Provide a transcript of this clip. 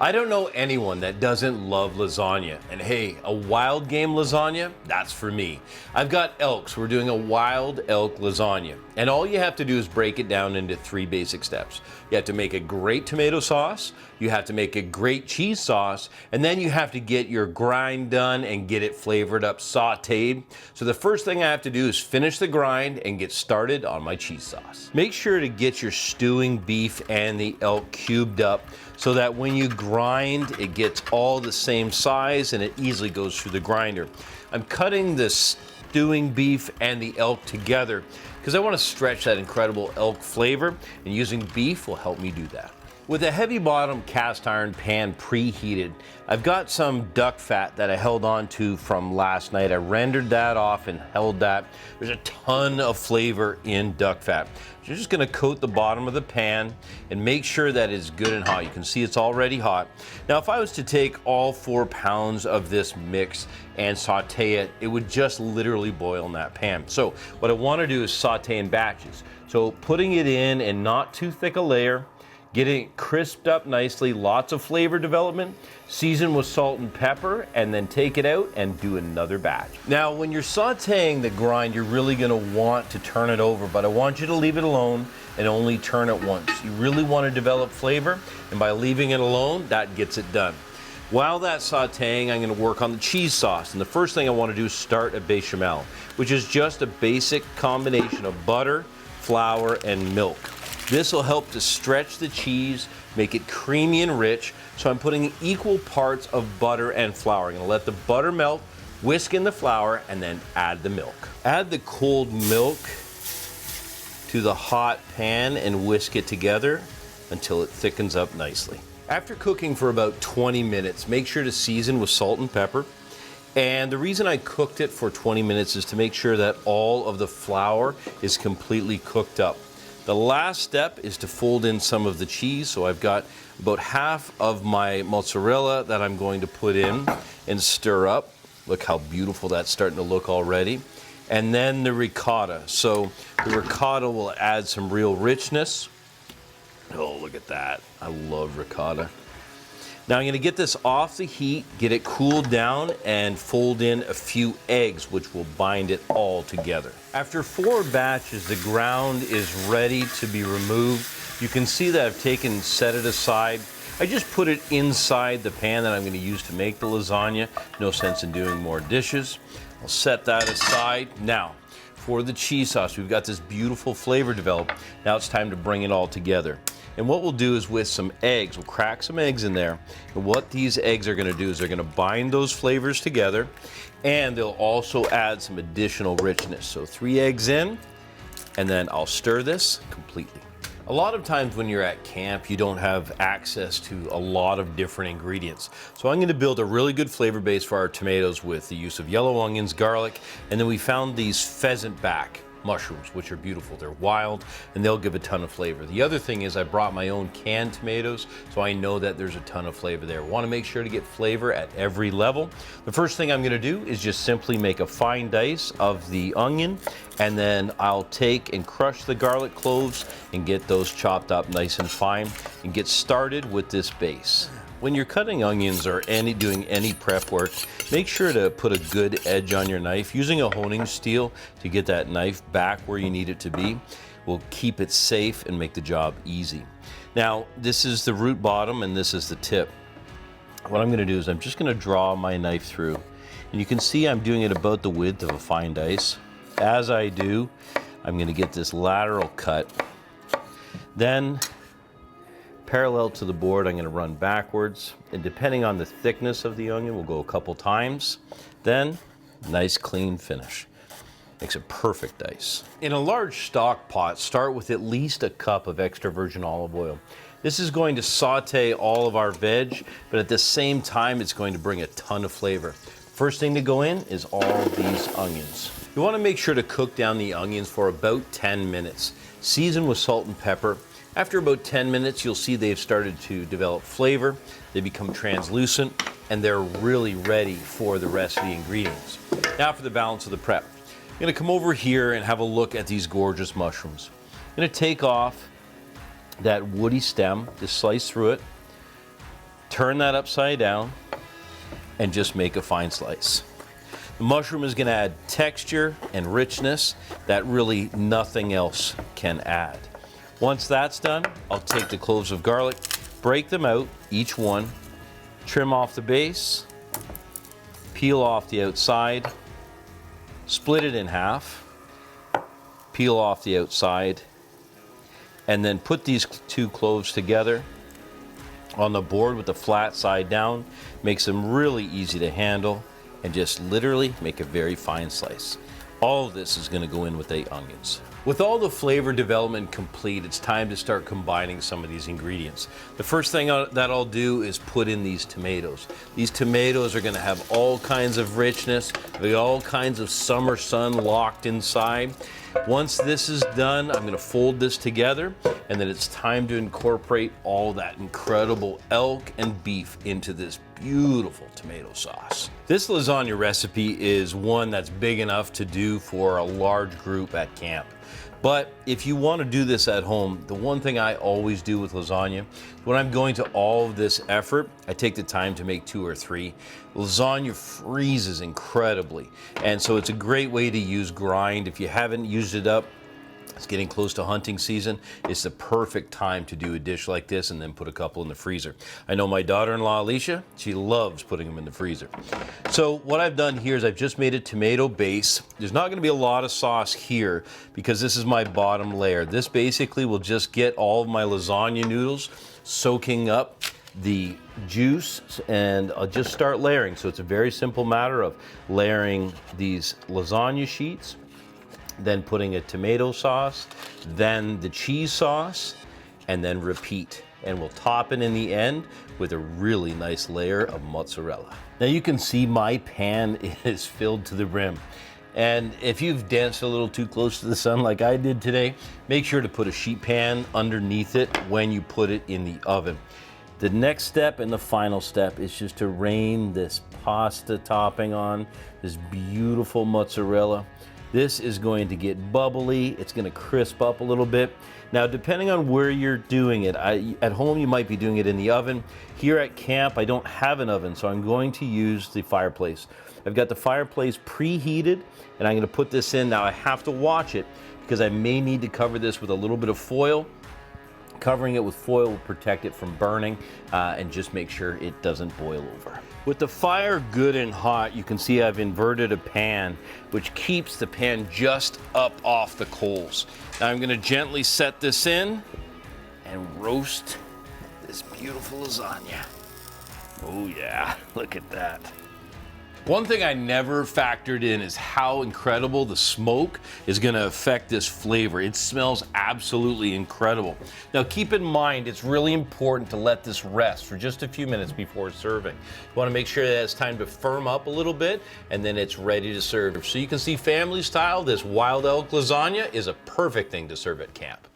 I don't know anyone that doesn't love lasagna. And hey, a wild game lasagna, that's for me. I've got elk, so we're doing a wild elk lasagna. And all you have to do is break it down into 3 basic steps. You have to make a great tomato sauce, you have to make a great cheese sauce, and then you have to get your grind done and get it flavored up, sauteed. So the first thing I have to do is finish the grind and get started on my cheese sauce. Make sure to get your stewing beef and the elk cubed up so that when you grind, it gets all the same size and it easily goes through the grinder. I'm cutting the stewing beef and the elk together because I want to stretch that incredible elk flavor, and using beef will help me do that. With a heavy bottom cast iron pan preheated, I've got some duck fat that I held on to from last night. I rendered that off and held that. There's a ton of flavor in duck fat. So you're just gonna coat the bottom of the pan and make sure that it's good and hot. You can see it's already hot. Now, if I was to take all 4 pounds of this mix and saute it, it would just literally boil in that pan. So what I wanna do is saute in batches. So putting it in not too thick a layer, getting it crisped up nicely, lots of flavor development, season with salt and pepper, and then take it out and do another batch. Now, when you're sauteing the grind, you're really gonna want to turn it over, but I want you to leave it alone and only turn it once. You really wanna develop flavor, and by leaving it alone, that gets it done. While that's sauteing, I'm gonna work on the cheese sauce, and the first thing I wanna do is start a bechamel, which is just a basic combination of butter, flour, and milk. This will help to stretch the cheese, make it creamy and rich. So I'm putting equal parts of butter and flour. I'm gonna let the butter melt, whisk in the flour, and then add the milk. Add the cold milk to the hot pan and whisk it together until it thickens up nicely. After cooking for about 20 minutes, make sure to season with salt and pepper. And the reason I cooked it for 20 minutes is to make sure that all of the flour is completely cooked up. The last step is to fold in some of the cheese. So I've got about half of my mozzarella that I'm going to put in and stir up. Look how beautiful that's starting to look already. And then the ricotta. So the ricotta will add some real richness. Oh, look at that. I love ricotta. Now I'm gonna get this off the heat, get it cooled down, and fold in a few eggs, which will bind it all together. After 4 batches, the ground is ready to be removed. You can see that I've taken and set it aside. I just put it inside the pan that I'm gonna use to make the lasagna. No sense in doing more dishes. I'll set that aside. Now, for the cheese sauce, we've got this beautiful flavor developed. Now it's time to bring it all together. And what we'll do is with some eggs, we'll crack some eggs in there. And what these eggs are gonna do is they're gonna bind those flavors together, and they'll also add some additional richness. So 3 eggs in, and then I'll stir this completely. A lot of times when you're at camp, you don't have access to a lot of different ingredients. So I'm gonna build a really good flavor base for our tomatoes with the use of yellow onions, garlic, and then we found these pheasant back mushrooms, which are beautiful. They're wild and they'll give a ton of flavor. The other thing is I brought my own canned tomatoes, so I know that there's a ton of flavor there. Want to make sure to get flavor at every level. The first thing I'm going to do is just simply make a fine dice of the onion, and then I'll take and crush the garlic cloves and get those chopped up nice and fine and get started with this base. When you're cutting onions or doing any prep work, make sure to put a good edge on your knife. Using a honing steel to get that knife back where you need it to be will keep it safe and make the job easy. Now, this is the root bottom and this is the tip. What I'm gonna do is I'm just gonna draw my knife through. And you can see I'm doing it about the width of a fine dice. As I do, I'm gonna get this lateral cut. Then, parallel to the board, I'm going to run backwards, and depending on the thickness of the onion, we'll go a couple times. Then, nice clean finish. Makes a perfect dice. In a large stock pot, start with at least a cup of extra virgin olive oil. This is going to saute all of our veg, but at the same time, it's going to bring a ton of flavor. First thing to go in is all these onions. You want to make sure to cook down the onions for about 10 minutes. Season with salt and pepper. After about 10 minutes, you'll see they've started to develop flavor, they become translucent, and they're really ready for the rest of the ingredients. Now for the balance of the prep. I'm gonna come over here and have a look at these gorgeous mushrooms. I'm gonna take off that woody stem, just slice through it, turn that upside down and just make a fine slice. The mushroom is going to add texture and richness that really nothing else can add. Once that's done, I'll take the cloves of garlic, break them out, each one, trim off the base, peel off the outside, split it in half, peel off the outside, and then put these 2 cloves together on the board with the flat side down. Makes them really easy to handle, and just literally make a very fine slice. All of this is going to go in with the onions. With all the flavor development complete, it's time to start combining some of these ingredients. The first thing that I'll do is put in these tomatoes. These tomatoes are going to have all kinds of richness, all kinds of summer sun locked inside. Once this is done, I'm going to fold this together, and then it's time to incorporate all that incredible elk and beef into this beautiful tomato sauce. This lasagna recipe is one that's big enough to do for a large group at camp. But if you want to do this at home, the one thing I always do with lasagna, when I'm going to all of this effort, I take the time to make 2 or 3. Lasagna freezes incredibly, and so it's a great way to use grind. If you haven't used it up, it's getting close to hunting season. It's the perfect time to do a dish like this and then put a couple in the freezer. I know my daughter-in-law, Alicia, she loves putting them in the freezer. So what I've done here is I've just made a tomato base. There's not gonna be a lot of sauce here because this is my bottom layer. This basically will just get all of my lasagna noodles soaking up the juice, and I'll just start layering. So it's a very simple matter of layering these lasagna sheets, then putting a tomato sauce, then the cheese sauce, and then repeat. And we'll top it in the end with a really nice layer of mozzarella. Now you can see my pan is filled to the rim. And if you've danced a little too close to the sun like I did today, make sure to put a sheet pan underneath it when you put it in the oven. The next step and the final step is just to rain this pasta topping on, this beautiful mozzarella. This is going to get bubbly, it's going to crisp up a little bit. Now, depending on where you're doing it, at home you might be doing it in the oven. Here at camp, I don't have an oven, so I'm going to use the fireplace. I've got the fireplace preheated, and I'm going to put this in. Now, I have to watch it because I may need to cover this with a little bit of foil. Covering it with foil will protect it from burning and just make sure it doesn't boil over. With the fire good and hot, you can see I've inverted a pan, which keeps the pan just up off the coals. Now I'm going to gently set this in and roast this beautiful lasagna. Oh yeah, look at that. One thing I never factored in is how incredible the smoke is going to affect this flavor. It smells absolutely incredible. Now keep in mind, it's really important to let this rest for just a few minutes before serving. You want to make sure that it's time to firm up a little bit, and then it's ready to serve. So you can see family style, this wild elk lasagna is a perfect thing to serve at camp.